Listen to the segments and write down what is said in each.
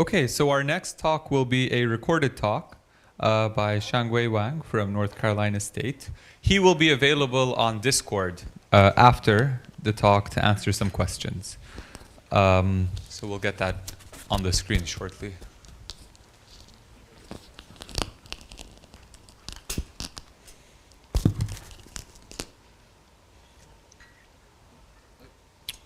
Okay, so our next talk will be a recorded talk by Xiangwei Wang from North Carolina State. He will be available on Discord after the talk to answer some questions. So we'll get that on the screen shortly.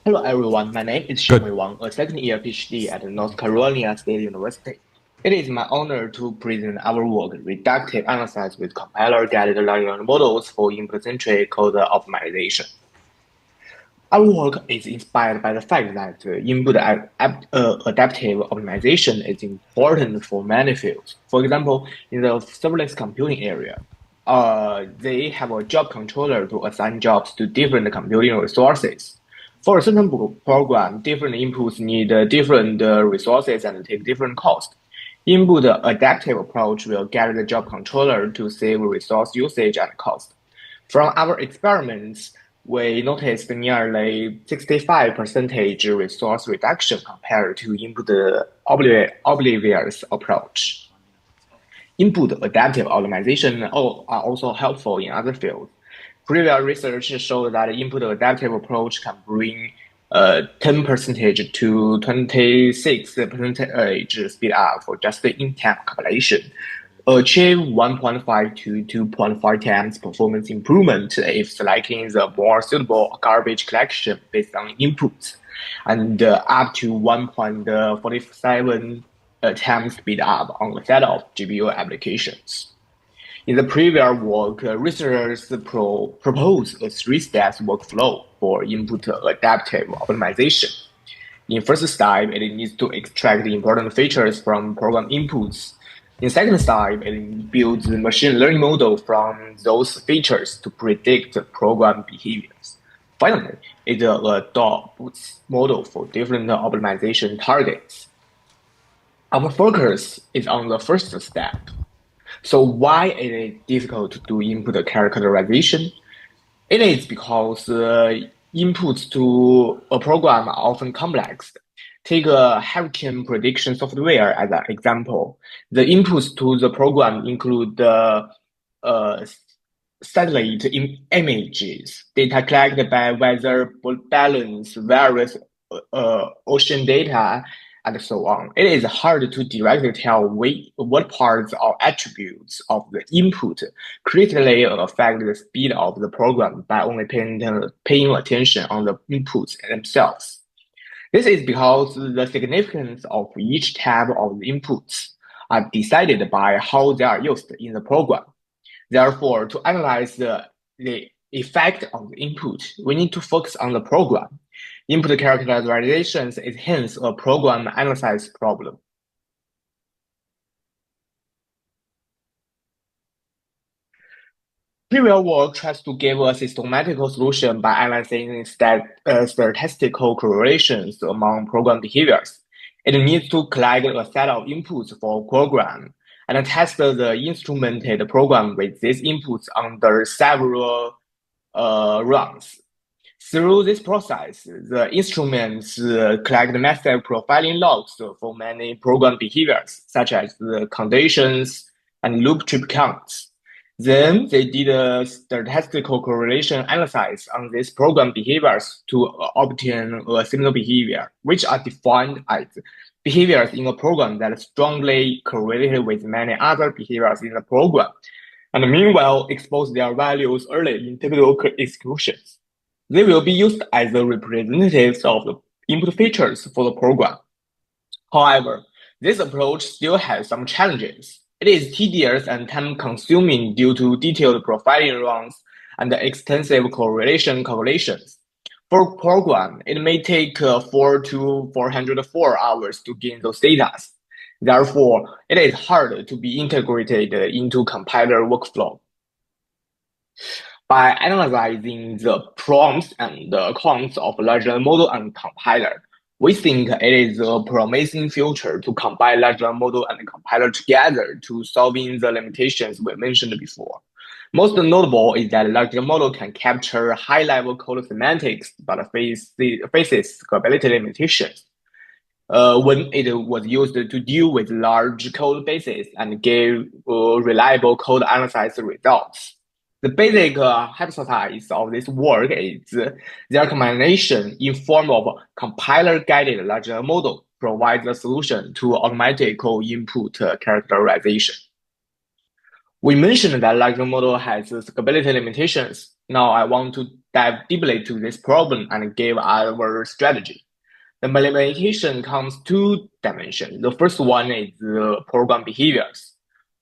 Hello everyone, my name is Xiangwei Wang, a second-year PhD at North Carolina State University. It is my honor to present our work, Reductive Analysis with Compiler-Guided Language Models for Input-Centric Code Optimization. Our work is inspired by the fact that input adaptive optimization is important for many fields. For example, in the serverless computing area, they have a job controller to assign jobs to different computing resources. For a certain program, different inputs need different resources and take different costs. Input adaptive approach will guide the job controller to save resource usage and cost. From our experiments, we noticed nearly 65% resource reduction compared to input oblivious approach. Input adaptive optimization are also helpful in other fields. Previous research showed that input adaptive approach can bring 10% to 26% speed up for just the in-time compilation, achieve 1.5 to 2.5 times performance improvement if selecting the more suitable garbage collection based on inputs, and up to 1.47 times speed up on a set of GPU applications. In the previous work, researchers proposed a three-step workflow for input adaptive optimization. In first step, it needs to extract the important features from program inputs. In second step, it builds a machine learning model from those features to predict program behaviors. Finally, it adopts model for different optimization targets. Our focus is on the first step. So why it is difficult to do input characterization? It is because inputs to a program are often complex. Take a hurricane prediction software as an example. The inputs to the program include satellite images, data collected by weather balance, various ocean data, and so on. It is hard to directly tell what parts or attributes of the input critically affect the speed of the program by only paying attention on the inputs themselves. This is because the significance of each type of the inputs are decided by how they are used in the program. Therefore, to analyze the effect of the input, we need to focus on the program. Input characterizations is hence a program analysis problem. Previous work tries to give a systematic solution by analyzing statistical correlations among program behaviors. It needs to collect a set of inputs for a program and test the instrumented program with these inputs under several runs. Through this process, the instruments collect massive profiling logs for many program behaviors, such as the conditions and loop trip counts. Then they did a statistical correlation analysis on these program behaviors to obtain a similar behavior, which are defined as behaviors in a program that strongly correlated with many other behaviors in the program, and meanwhile expose their values early in typical executions. They will be used as the representatives of the input features for the program. However, this approach still has some challenges. It is tedious and time-consuming due to detailed profiling runs and extensive correlation calculations. For a program, it may take 4 to 404 hours to gain those data. Therefore, it is hard to be integrated into compiler workflow. By analyzing the prompts and the cons of large language model and compiler, we think it is a promising future to combine large language model and compiler together to solving the limitations we mentioned before. Most notable is that large language model can capture high-level code semantics, but faces scalability limitations. when it was used to deal with large code bases and give reliable code analysis results. The basic hypothesis of this work is their combination in form of compiler-guided large language model provides a solution to automatic input characterization. We mentioned that large language model has scalability limitations. Now I want to dive deeply to this problem and give our strategy. The limitation comes two dimensions. The first one is program behaviors.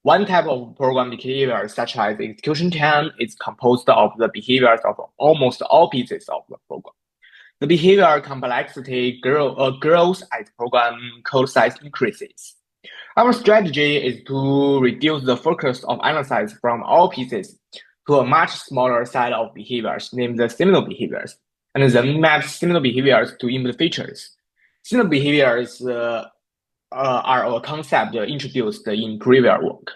One type of program behavior, such as execution time, is composed of the behaviors of almost all pieces of the program. The behavior complexity grows as program code size increases. Our strategy is to reduce the focus of analysis from all pieces to a much smaller set of behaviors, named the similar behaviors, and then map similar behaviors to input features. Similar behaviors are a concept introduced in previous work.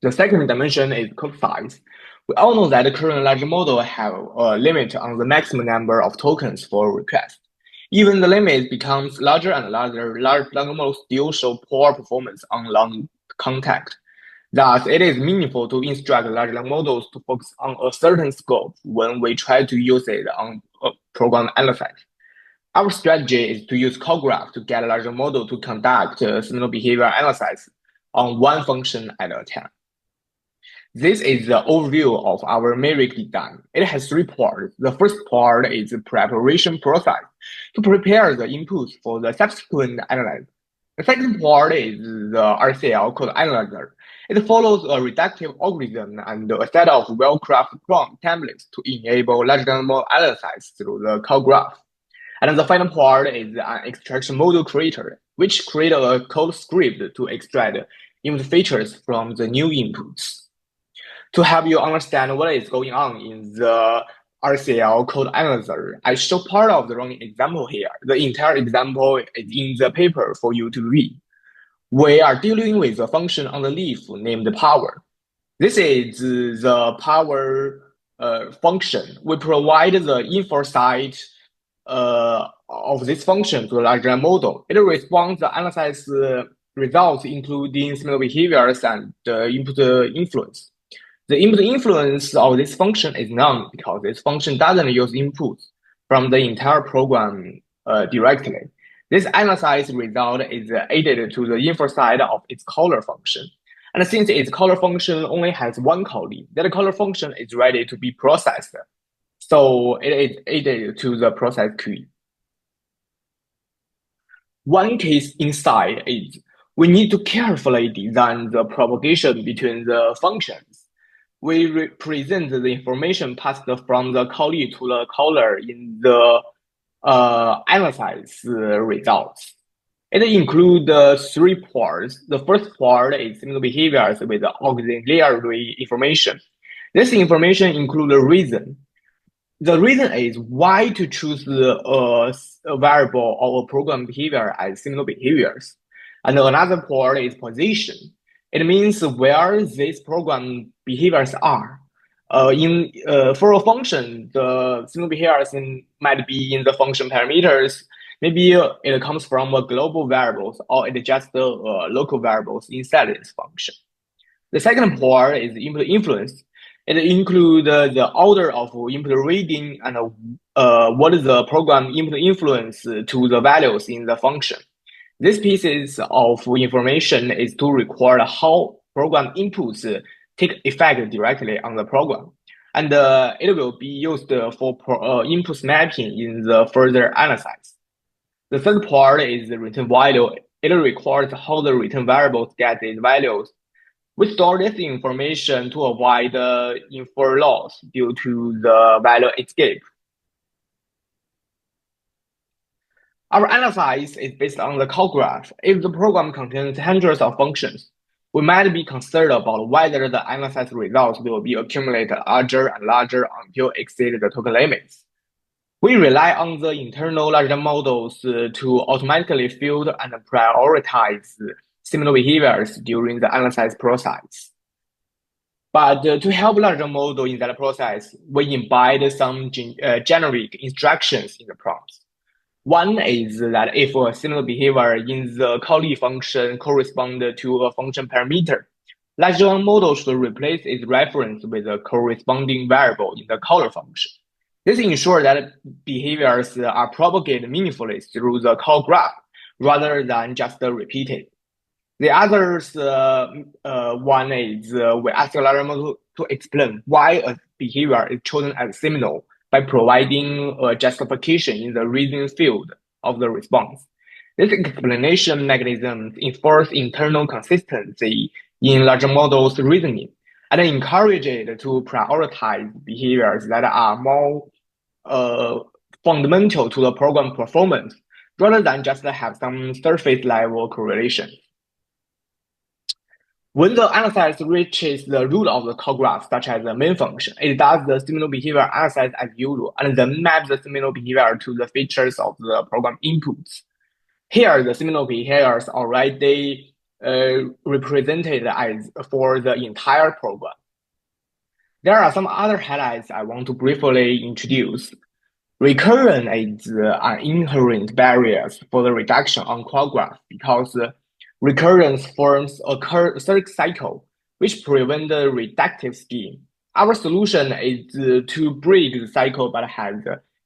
The second dimension is code size. We all know that the current large model have a limit on the maximum number of tokens for request. Even the limit becomes larger and larger, large language models still show poor performance on long context. Thus, it is meaningful to instruct large language models to focus on a certain scope when we try to use it on a program analysis. Our strategy is to use call graph to get a larger model to conduct similar behavior analysis on one function at a time. This is the overview of our Maverick design. It has three parts. The first part is the preparation process to prepare the inputs for the subsequent analysis. The second part is the RCL code analyzer. It follows a reductive algorithm and a set of well-crafted prompt templates to enable large language model analysis through the call graph. And the final part is an extraction module creator, which creates a code script to extract input features from the new inputs. To help you understand what is going on in the RCL code analyzer, I show part of the running example here. The entire example is in the paper for you to read. We are dealing with a function on the leaf named power. This is the power function. We provide the info side of this function to the large language model. It responds the analysis results, including similar behaviors and input influence. The input influence of this function is none because this function doesn't use inputs from the entire program directly. This analysis result is added to the info side of its caller function. And since its caller function only has one callee, that caller function is ready to be processed. So it is added to the process queue. One case inside is we need to carefully design the propagation between the functions. We represent the information passed from the callee to the caller in the analysis results. It includes three parts. The first part is similar behaviors with auxiliary information. This information includes a reason. The reason is why to choose a variable or a program behavior as similar behaviors. And another part is position. It means where these program behaviors are. For a function, the similar behaviors might be in the function parameters. Maybe it comes from a global variables, or it just local variables inside this function. The second part is input influence. It includes the order of input reading and what is the program input influence to the values in the function. These pieces of information is to record how program inputs take effect directly on the program. And it will be used for input mapping in the further analysis. The third part is the return value. It records how the return variables get these values. We store this information to avoid info loss due to the value escape. Our analysis is based on the call graph. If the program contains hundreds of functions, we might be concerned about whether the analysis results will be accumulated larger and larger until exceed the token limits. We rely on the internal large models to automatically filter and prioritize similar behaviors during the analysis process. But to help large model in that process, we embed some generic instructions in the prompts. One is that if a similar behavior in the callee function corresponds to a function parameter, large language model should replace its reference with a corresponding variable in the caller function. This ensures that behaviors are propagated meaningfully through the call graph rather than just repeated. The other one is we ask the large model to explain why a behavior is chosen as seminal by providing a justification in the reasoning field of the response. This explanation mechanism enforce internal consistency in large models' reasoning and encourage it to prioritize behaviors that are more fundamental to the program performance rather than just have some surface level correlation. When the analysis reaches the root of the call graph, such as the main function, it does the seminal behavior analysis as usual, and then maps the seminal behavior to the features of the program inputs. Here, the seminal behaviors are already represented as for the entire program. There are some other highlights I want to briefly introduce. Recurrence is an inherent barrier for the reduction on call graph because recurrence forms a third cycle, which prevents the reductive scheme. Our solution is to break the cycle but has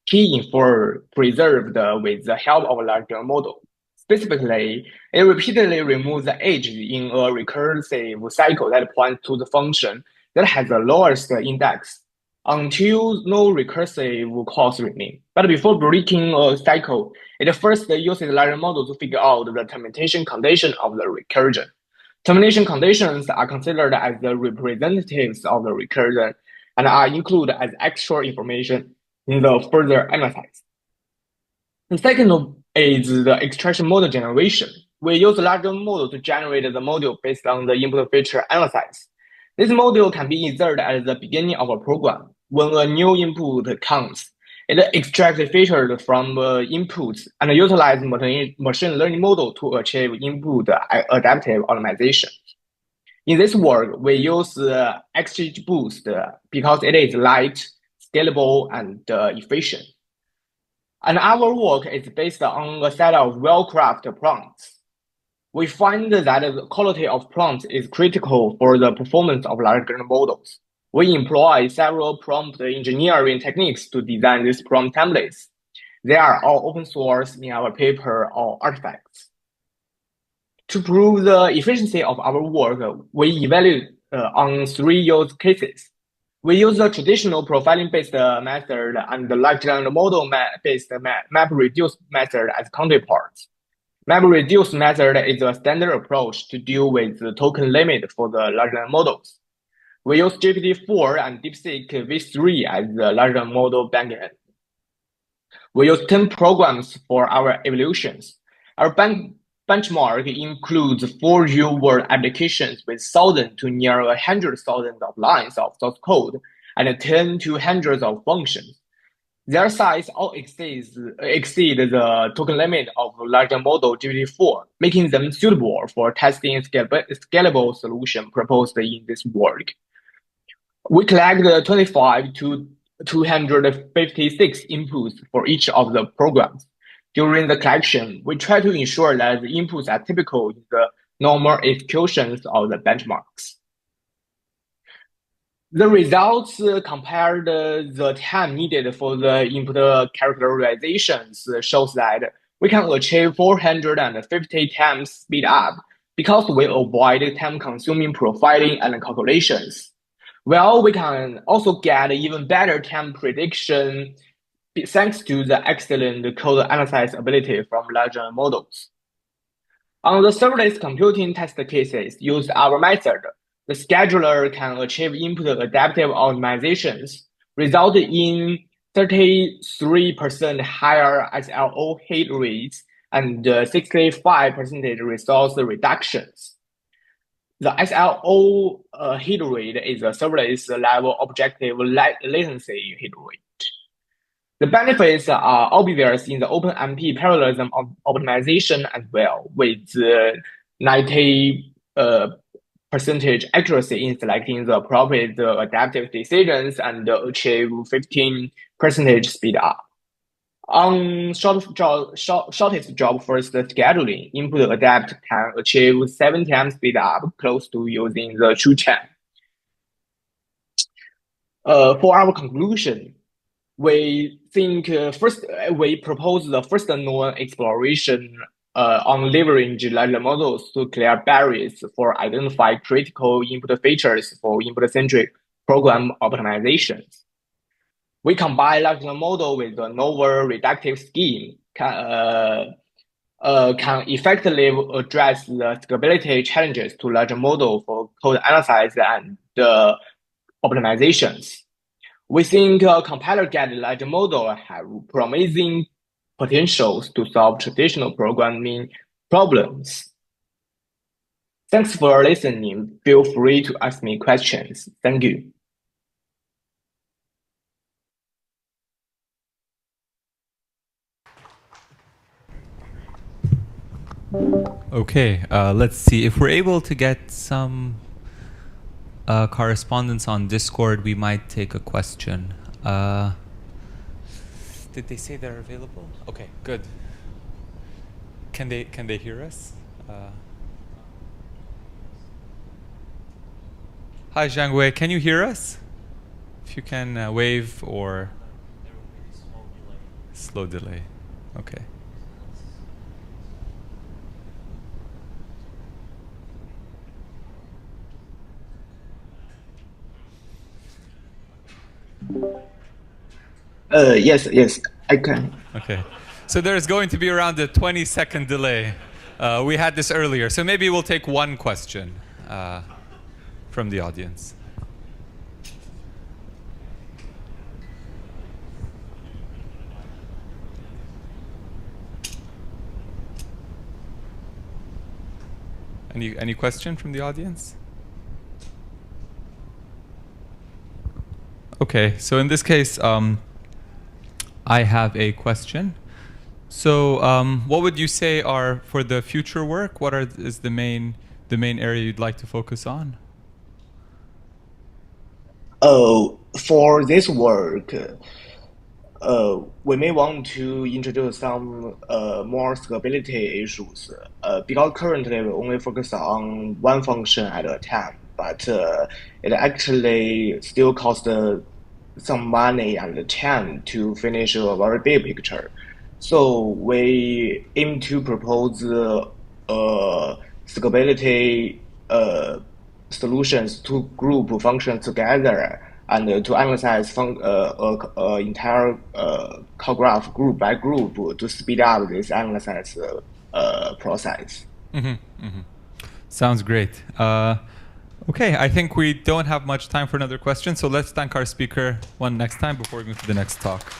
key infer preserved with the help of a larger model. Specifically, it repeatedly removes the edge in a recursive cycle that points to the function that has the lowest index until no recursive calls remain. But before breaking a cycle, it first uses the larger model to figure out the termination condition of the recursion. Termination conditions are considered as the representatives of the recursion and are included as extra information in the further analysis. The second is the extraction model generation. We use the larger model to generate the module based on the input feature analysis. This module can be inserted at the beginning of a program. When a new input comes, it extracts the features from inputs and utilizes machine learning model to achieve input adaptive optimization. In this work, we use XGBoost because it is light, scalable, and efficient. And our work is based on a set of well-crafted prompts. We find that the quality of prompts is critical for the performance of large language models. We employ several prompt engineering techniques to design these prompt templates. They are all open source in our paper or artifacts. To prove the efficiency of our work, we evaluate on 3 use cases. We use the traditional profiling-based method and the large language model-based map-reduce method as counterparts. Map-reduce method is a standard approach to deal with the token limit for the large language models. We use GPT-4 and DeepSeek v3 as the large language model backend. We use 10 programs for our evaluations. Our benchmark includes 4 real-world applications with 1,000 to near 100,000 of lines of source code and 10 to hundreds of functions. Their size all exceed the token limit of larger model GPT-4, making them suitable for testing scalable solution proposed in this work. We collect 25 to 256 inputs for each of the programs. During the collection, we try to ensure that the inputs are typical in the normal executions of the benchmarks. The results compared the time needed for the input characterizations shows that we can achieve 450 times speed up because we avoid time-consuming profiling and calculations. Well, we can also get even better time prediction thanks to the excellent code analysis ability from large language models. On the serverless computing test cases used our method, the scheduler can achieve input adaptive optimizations, resulting in 33% higher SLO hit rates and 65% resource reductions. The SLO hit rate is a serverless level objective latency hit rate. The benefits are obvious in the OpenMP parallelism optimization as well, with 90% accuracy in selecting the appropriate adaptive decisions and achieve 15% speed up. On shortest job first scheduling, input adapt can achieve 7 times speed up, close to using the true chain. For our conclusion, we think first we propose the first known exploration on leverage large models to clear barriers for identify critical input features for input-centric program optimizations. We combine large model with a novel reductive scheme can effectively address the scalability challenges to large model for code analysis and optimizations. We think compiler-guided large model have promising potentials to solve traditional programming problems. Thanks for listening. Feel free to ask me questions. Thank you. Okay, let's see. If we're able to get some correspondence on Discord, we might take a question. Did they say they're available? Okay, good. Can they hear us? Hi, Xiangwei. Can you hear us? If you can wave or slow delay. Okay. Yes, I can. Okay. So there's going to be around a 20-second delay. We had this earlier, so maybe we'll take one question from the audience. Any question from the audience? Okay, so in this case, I have a question. So, what would you say are for the future work? What is the main area you'd like to focus on? For this work, we may want to introduce some more scalability issues. Because currently we only focus on one function at a time, but it actually still costs some money and time to finish a very big picture. So we aim to propose scalability solutions to group functions together and to analyze entire call graph group by group to speed up this analysis process. Sounds great. Okay, I think we don't have much time for another question, so let's thank our speaker one next time before we move to the next talk.